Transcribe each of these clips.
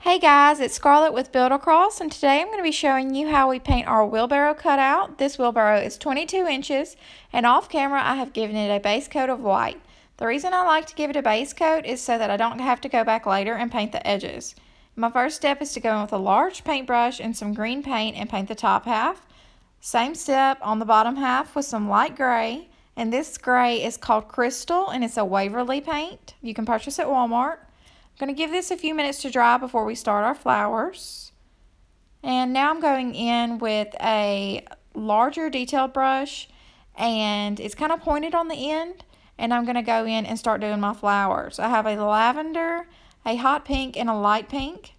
Hey guys, it's Scarlett with Build-A-Cross, and today I'm going to be showing you how we paint our wheelbarrow cutout. This wheelbarrow is 22 inches, and off camera I have given it a base coat of white. The reason I like to give it a base coat is so that I don't have to go back later and paint the edges. My first step is to go in with a large paintbrush and some green paint and paint the top half. Same step on the bottom half with some light gray, and this gray is called Crystal, and it's a Waverly paint. You can purchase at Walmart. I'm going to give this a few minutes to dry before we start our flowers. And now I'm going in with a larger detailed brush, and it's kind of pointed on the end, and I'm going to go in and start doing my flowers. I have a lavender, a hot pink, and a light pink.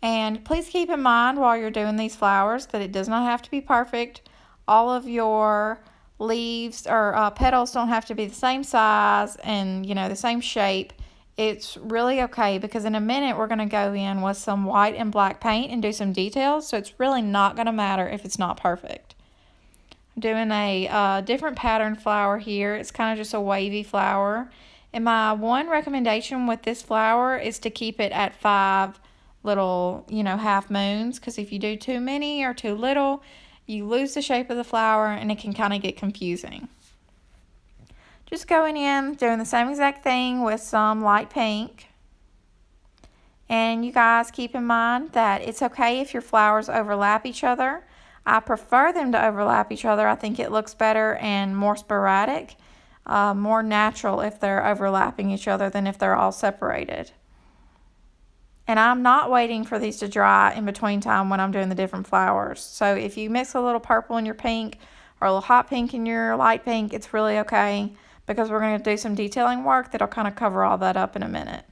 And please keep in mind while you're doing these flowers that it does not have to be perfect. All of your leaves or petals don't have to be the same size and the same shape. It's really okay because in a minute we're going to go in with some white and black paint and do some details, so it's really not going to matter if it's not perfect. I'm doing a different pattern flower here. It's kind of just a wavy flower, and my one recommendation with this flower is to keep it at 5 little half moons, because if you do too many or too little, you lose the shape of the flower and it can kind of get confusing. Just going in, doing the same exact thing with some light pink. And you guys keep in mind that it's okay if your flowers overlap each other. I prefer them to overlap each other. I think it looks better and more sporadic, more natural if they're overlapping each other than if they're all separated. And I'm not waiting for these to dry in between time when I'm doing the different flowers. So if you mix a little purple in your pink or a little hot pink in your light pink, it's really okay, because we're going to do some detailing work that'll kind of cover all that up in a minute.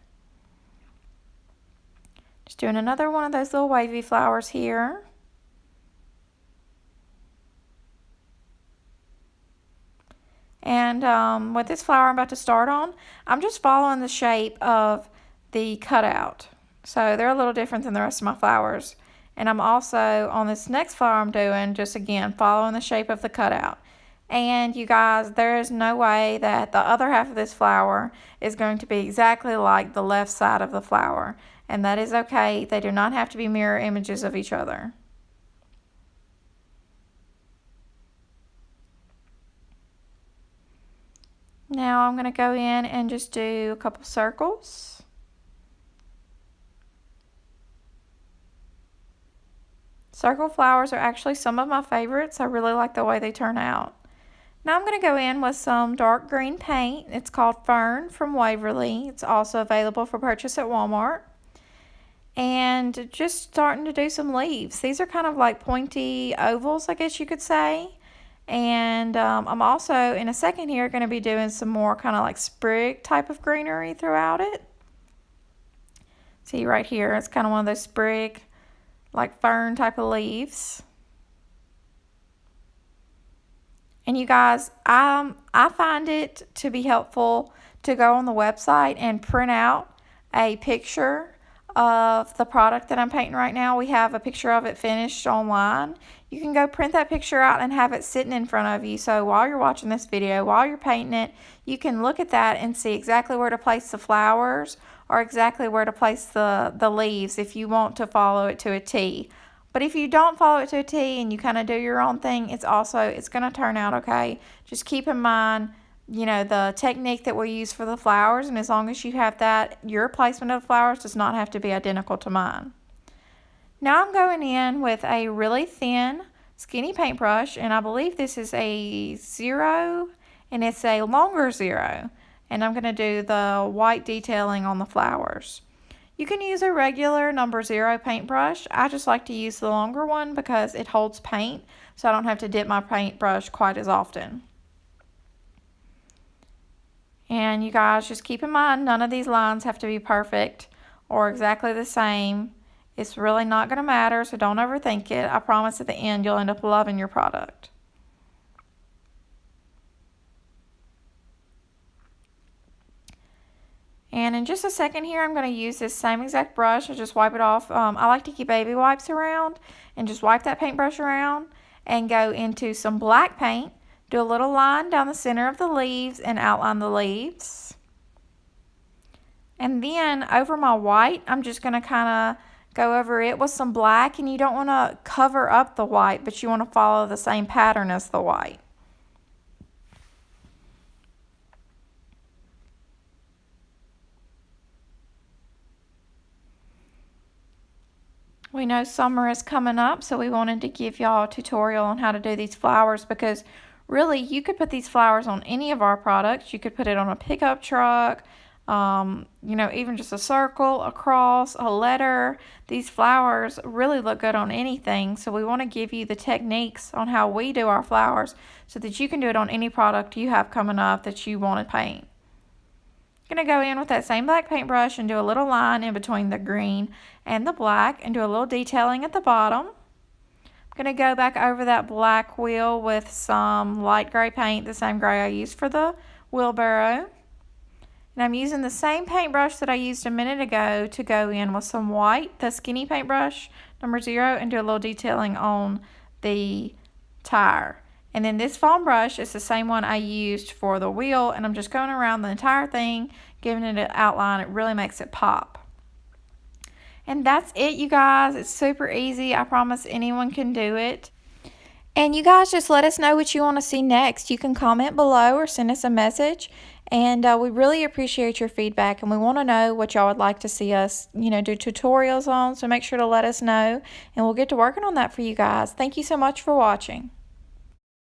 Just doing another one of those little wavy flowers here. And with this flower I'm about to start on, I'm just following the shape of the cutout. So they're a little different than the rest of my flowers. And I'm also, on this next flower I'm doing, just again, following the shape of the cutout. And you guys, there is no way that the other half of this flower is going to be exactly like the left side of the flower. And that is okay. They do not have to be mirror images of each other. Now I'm going to go in and just do a couple circles. Circle flowers are actually some of my favorites. I really like the way they turn out. Now I'm going to go in with some dark green paint. It's called Fern from Waverly. It's also available for purchase at Walmart. And just starting to do some leaves. These are kind of like pointy ovals, I guess you could say. And I'm also, in a second here, going to be doing some more kind of like sprig type of greenery throughout it. See right here, it's kind of one of those sprig, like fern type of leaves. And you guys, I find it to be helpful to go on the website and print out a picture of the product that I'm painting right now. We have a picture of it finished online. You can go print that picture out and have it sitting in front of you. So while you're watching this video, while you're painting it, you can look at that and see exactly where to place the flowers or exactly where to place the leaves if you want to follow it to a T. But if you don't follow it to a T and you kind of do your own thing, it's going to turn out okay. Just keep in mind, the technique that we use for the flowers, and as long as you have that, your placement of the flowers does not have to be identical to mine. Now I'm going in with a really thin, skinny paintbrush, and I believe this is a 0, and it's a longer 0. And I'm going to do the white detailing on the flowers. You can use a regular number 0 paintbrush. I just like to use the longer one because it holds paint, so I don't have to dip my paintbrush quite as often. And you guys, just keep in mind, none of these lines have to be perfect or exactly the same. It's really not going to matter, so don't overthink it. I promise at the end you'll end up loving your product. And in just a second here, I'm going to use this same exact brush. I'll just wipe it off. I like to keep baby wipes around and just wipe that paintbrush around and go into some black paint. Do a little line down the center of the leaves and outline the leaves. And then over my white, I'm just going to kind of go over it with some black, and you don't want to cover up the white, but you want to follow the same pattern as the white. We know summer is coming up, so we wanted to give y'all a tutorial on how to do these flowers, because really you could put these flowers on any of our products. You could put it on a pickup truck, you know, even just a circle, a cross, a letter. These flowers really look good on anything, so we want to give you the techniques on how we do our flowers so that you can do it on any product you have coming up that you want to paint. I'm going to go in with that same black paintbrush and do a little line in between the green and the black and do a little detailing at the bottom. I'm going to go back over that black wheel with some light gray paint, the same gray I used for the wheelbarrow. And I'm using the same paintbrush that I used a minute ago to go in with some white, the skinny paintbrush, number 0, and do a little detailing on the tire. And then this foam brush is the same one I used for the wheel, and I'm just going around the entire thing, giving it an outline. It really makes it pop. And that's it, you guys. It's super easy. I promise anyone can do it. And you guys just let us know what you want to see next. You can comment below or send us a message. And we really appreciate your feedback, and we want to know what y'all would like to see us, you know, do tutorials on. So make sure to let us know, and we'll get to working on that for you guys. Thank you so much for watching.